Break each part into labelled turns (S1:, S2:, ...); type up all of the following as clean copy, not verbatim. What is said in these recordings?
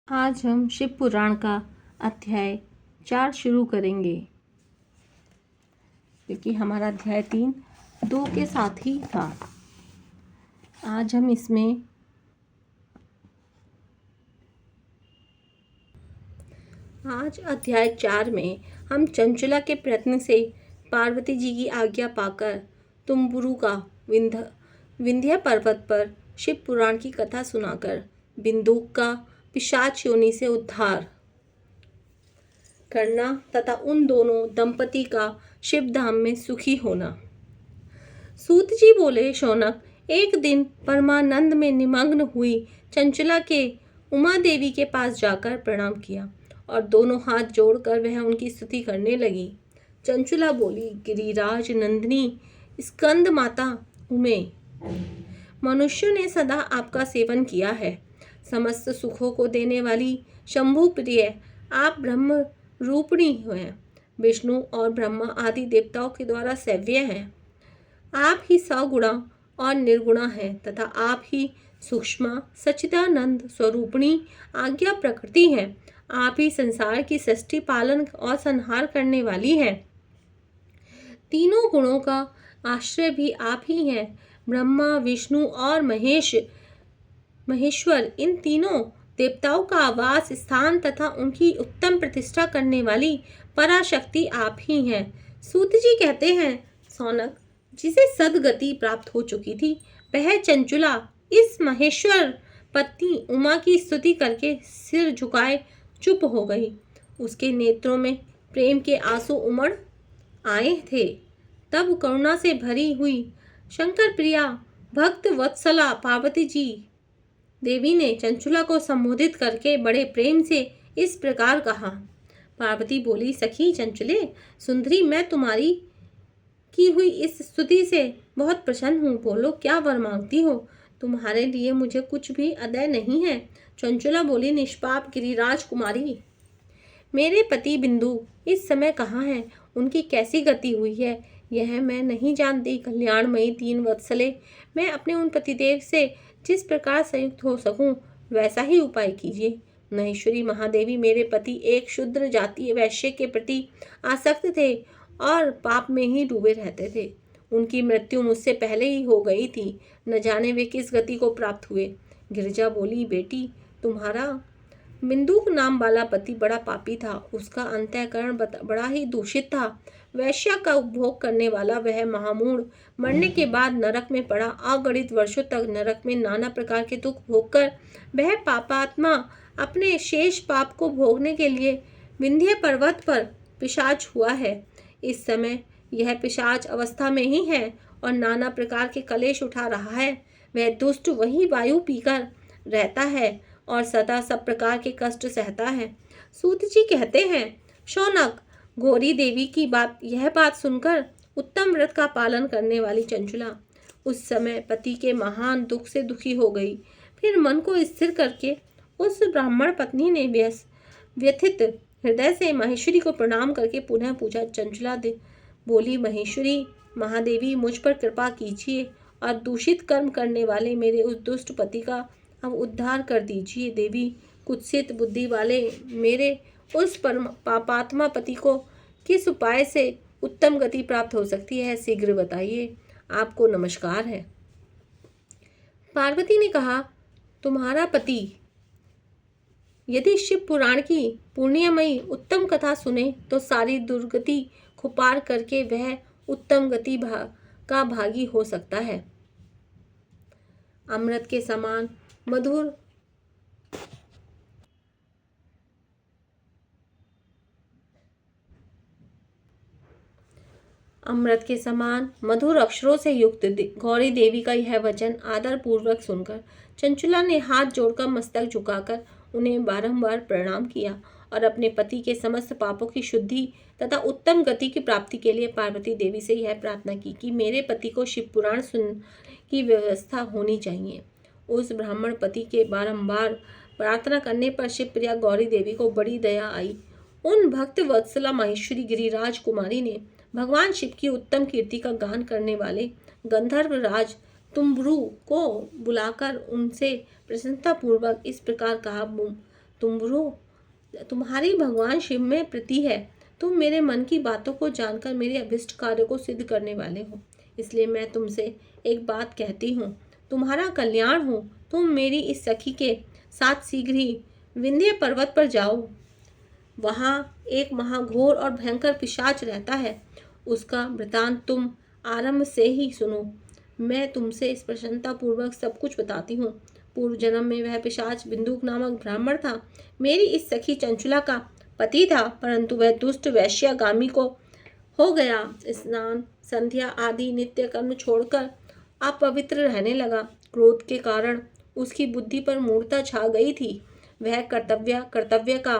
S1: आज हम शिव पुराण का अध्याय 4 शुरू करेंगे, क्योंकि हमारा अध्याय 3 2 के साथ ही था। आज अध्याय 4 में हम चंचला के प्रयत्न से पार्वती जी की आज्ञा पाकर तुम्बुरु का विंध्य पर्वत पर शिव पुराण की कथा सुनाकर बिंदुक का पिशाच योनि से उद्धार करना तथा उन दोनों दंपति का शिव धाम में सुखी होना। सूत जी बोले, शौनक, एक दिन परमानंद में निमग्न हुई चंचला के उमा देवी के पास जाकर प्रणाम किया और दोनों हाथ जोड़कर वह उनकी स्तुति करने लगी। चंचला बोली, गिरिराज नंदिनी स्कंद माता उमे, मनुष्यों ने सदा आपका सेवन किया है। समस्त सुखों को देने वाली शंभु प्रिय आप ब्रह्म रूपिणी हैं। विष्णु और ब्रह्मा आदि देवताओं के द्वारा सेव्य हैं। आप ही सगुणा और निर्गुणा हैं तथा आप ही सूक्ष्म सच्चिदानंद स्वरूपिणी आज्ञा प्रकृति हैं। आप ही संसार की सृष्टि पालन और संहार करने वाली हैं। तीनों गुणों का आश्रय भी आप ही हैं। ब्रह्मा, विष्णु और महेश्वर, इन तीनों देवताओं का आवास स्थान तथा उनकी उत्तम प्रतिष्ठा करने वाली पराशक्ति आप ही हैं। सूत जी कहते हैं, सौनक, जिसे सदगति प्राप्त हो चुकी थी वह चंचला इस महेश्वर पत्नी उमा की स्तुति करके सिर झुकाए चुप हो गई। उसके नेत्रों में प्रेम के आंसू उमड़ आए थे। तब करुणा से भरी हुई शंकर प्रिया भक्त वत्सला पार्वती जी देवी ने चंचला को संबोधित करके बड़े प्रेम से इस प्रकार कहा। पार्वती बोली, सखी चंचले सुंदरी, मैं तुम्हारी की हुई इस स्तुति से बहुत प्रसन्न हूँ। बोलो, क्या वर मांगती हो? तुम्हारे लिए मुझे कुछ भी अदय नहीं है। चंचला बोली, निष्पाप गिरिराज कुमारी, मेरे पति बिंदु इस समय कहाँ हैं? उनकी कैसी गति हुई है यह मैं नहीं जानती। कल्याणमयी 3 वत्सले, मैं अपने उन पतिदेव से जिस प्रकार संयुक्त हो सकूं वैसा ही उपाय कीजिए। महेश्वरी महादेवी, मेरे पति एक शूद्र जातीय वैश्य के प्रति आसक्त थे और पाप में ही डूबे रहते थे। उनकी मृत्यु मुझसे पहले ही हो गई थी। न जाने वे किस गति को प्राप्त हुए। गिरिजा बोली, बेटी, तुम्हारा बिंदुक नाम वाला पति बड़ा पापी था। उसका अंतःकरण बड़ा ही दूषित था। वैश्या का उपभोग करने वाला वह महामूढ़ मरने के बाद नरक में पड़ा। अगणित वर्षों तक नरक में नाना प्रकार के दुख भोगकर वह पापात्मा अपने शेष पाप को भोगने के लिए विंध्य पर्वत पर पिशाच हुआ है। इस समय यह पिशाच अवस्था में ही है और नाना प्रकार के कलेश उठा रहा है। वह दुष्ट वही वायु पीकर रहता है और सदा सब प्रकार के कष्ट सहता है। सूत जी कहते हैं, शौनक, गौरी देवी की यह बात सुनकर उत्तम व्रत का पालन करने वाली चंचला उस समय पति के महान दुख से दुखी हो गई। फिर मन को स्थिर करके उस ब्राह्मण पत्नी ने व्यथित हृदय से महेश्वरी को प्रणाम करके पुनः पूछा। चंचला बोली, महेश्वरी महादेवी, मुझ पर कृपा कीजिए और दूषित कर्म करने वाले मेरे उस दुष्ट पति का अब उद्धार कर दीजिए। देवी, कुत्सित बुद्धि वाले मेरे उस पापात्मा पति को किस उपाय से उत्तम गति प्राप्त हो सकती है, शीघ्र बताइए। आपको नमस्कार है। पार्वती ने कहा, तुम्हारा पति यदि शिव पुराण की पुण्यमयी उत्तम कथा सुने तो सारी दुर्गति को पार करके वह उत्तम गति का भागी हो सकता है। अमृत के समान मधुर अक्षरों से युक्त गौरी देवी का यह वचन आदर पूर्वक सुनकर चंचला ने हाथ जोड़कर मस्तक झुकाकर उन्हें बारंबार प्रणाम किया और अपने पति के समस्त पापों की शुद्धि तथा उत्तम गति की प्राप्ति के लिए पार्वती देवी से यह प्रार्थना की कि मेरे पति को शिव पुराण सुनने की व्यवस्था होनी चाहिए। उस ब्राह्मण पति के बारंबार प्रार्थना करने पर शिवप्रिया गौरी देवी को बड़ी दया आई। उन भक्त वत्सला महेश्वरी गिरिराज कुमारी ने भगवान शिव की उत्तम कीर्ति का गान करने वाले गंधर्व राज तुम्बुरु को बुलाकर उनसे प्रसन्नता पूर्वक इस प्रकार कहा। तुम्हारी भगवान शिव में प्रीति है। तुम मेरे मन की बातों को जानकर मेरे अभिष्ट कार्य को सिद्ध करने वाले हो। इसलिए मैं तुमसे एक बात कहती हूँ, तुम्हारा कल्याण हो। तुम मेरी इस सखी के साथ शीघ्र ही विंध्य पर्वत पर जाओ। वहाँ एक महाघोर और भयंकर पिशाच रहता है। उसका वृतांत तुम आरंभ से ही सुनो। मैं तुमसे इस प्रसन्नता पूर्वक सब कुछ बताती हूँ। पूर्व जन्म में वह पिशाच बिंदुक नामक ब्राह्मण था। मेरी इस सखी चंचुला का पति था, परंतु वह दुष्ट वैश्यागामी को हो गया। स्नान संध्या आदि नित्य कर्म छोड़कर अपवित्र रहने लगा। क्रोध के कारण उसकी बुद्धि पर मूढ़ता छा गई थी। वह कर्तव्य का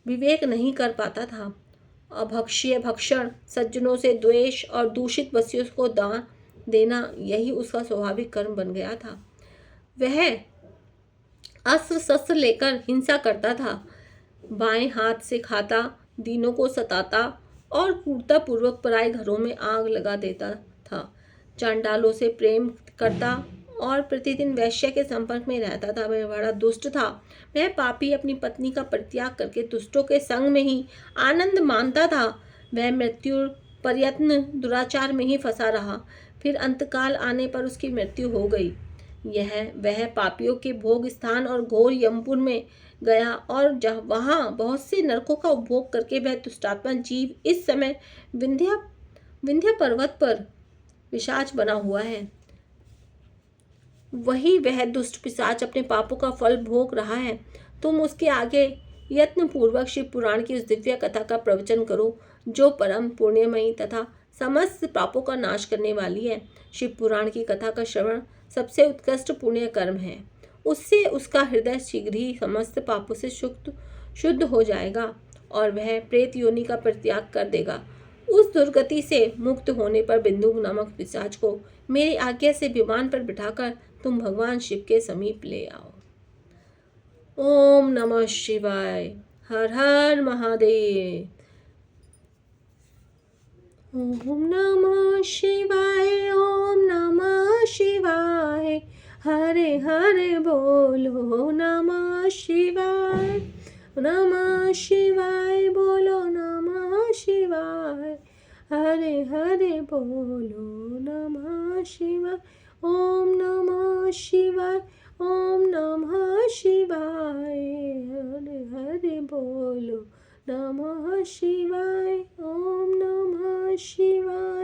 S1: विवेक नहीं कर पाता था। अभक्ष्य भक्षण, सज्जनों से द्वेष और दूषित वस्तुओं को दान देना, यही उसका स्वाभाविक कर्म बन गया था। वह अस्त्र शस्त्र लेकर हिंसा करता था। बाएं हाथ से खाता, दीनों को सताता और क्रूरता पूर्वक पराये घरों में आग लगा देता था। चांडालों से प्रेम करता और प्रतिदिन वैश्य के संपर्क में रहता था। वह बड़ा दुष्ट था। वह पापी अपनी पत्नी का परित्याग करके दुष्टों के संग में ही आनंद मानता था। वह मृत्यु प्रयत्न दुराचार में ही फंसा रहा। फिर अंतकाल आने पर उसकी मृत्यु हो गई। वह पापियों के भोग स्थान और घोर यमपुर में गया और वहाँ बहुत से नरकों का उपभोग करके वह दुष्टात्मा जीव इस समय विंध्य पर्वत पर पिशाच बना हुआ है। वही वह दुष्ट पिशाच अपने पापों का फल भोग रहा है। तुम उसके आगे यत्न पूर्वक शिव पुराण की उस दिव्य कथा का प्रवचन करो, जो परम पुण्यमयी तथा समस्त पापों का नाश करने वाली है। शिव पुराण की कथा का श्रवण सबसे उत्कृष्ट पुण्य कर्म है। उससे उसका हृदय शीघ्र ही समस्त पापों से शुद्ध हो जाएगा और वह प्रेत योनि का परित्याग कर देगा। उस दुर्गति से मुक्त होने पर बिंदु नामक पिशाच को मेरी आज्ञा से विमान पर बिठाकर तुम भगवान शिव के समीप ले आओ। ओम नमः शिवाय। हर हर महादेव। ओम नमः शिवाय। ओम नमः शिवाय। हरे हरे बोलो नमः शिवाय। नमः शिवाय बोलो नमः शिवाय। हरे हरे बोलो नमः शिवाय। ओम नमः शिवाय। ओम नमः शिवाय। हरे हरे बोलो नमः शिवाय। ओम नमः शिवाय।